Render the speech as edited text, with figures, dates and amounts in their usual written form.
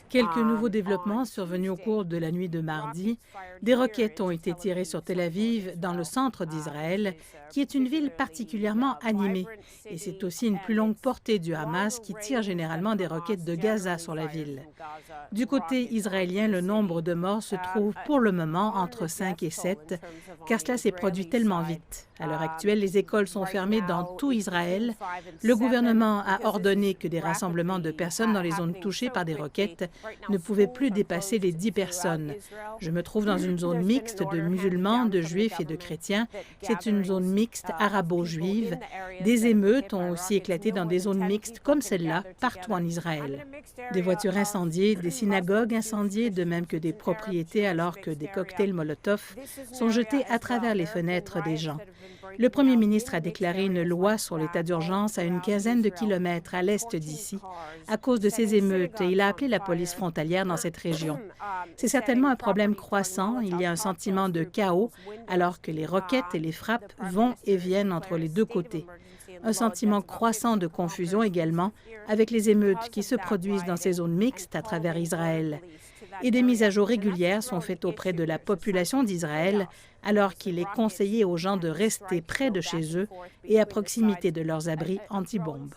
Quelques nouveaux développements survenus au cours de la nuit de mardi. Des roquettes ont été tirées sur Tel Aviv, dans le centre d'Israël, qui est une ville particulièrement animée. Et c'est aussi une plus longue portée du Hamas qui tire généralement des roquettes de Gaza sur la ville. Du côté israélien, le nombre de morts se trouve pour le moment entre 5 et 7, car cela s'est produit tellement vite. À l'heure actuelle, les écoles sont fermées dans tout Israël. Le gouvernement a ordonné que des rassemblements de personnes dans les zones touchées par des roquettes ne pouvaient plus dépasser les 10 personnes. Je me trouve dans une zone mixte de musulmans, de juifs et de chrétiens. C'est une zone mixte arabo-juive. Des émeutes ont aussi éclaté dans des zones mixtes comme celle-là, partout en Israël. Des voitures incendiées, des synagogues incendiées, de même que des propriétés, alors que des cocktails Molotov sont jetés à travers les fenêtres des gens. Le premier ministre a déclaré une loi sur l'état d'urgence à une quinzaine de kilomètres à l'est d'ici à cause de ces émeutes et il a appelé la police frontalière dans cette région. C'est certainement un problème croissant. Il y a un sentiment de chaos alors que les roquettes et les frappes vont et viennent entre les deux côtés. Un sentiment croissant de confusion également avec les émeutes qui se produisent dans ces zones mixtes à travers Israël. Et des mises à jour régulières sont faites auprès de la population d'Israël alors qu'il est conseillé aux gens de rester près de chez eux et à proximité de leurs abris anti-bombes.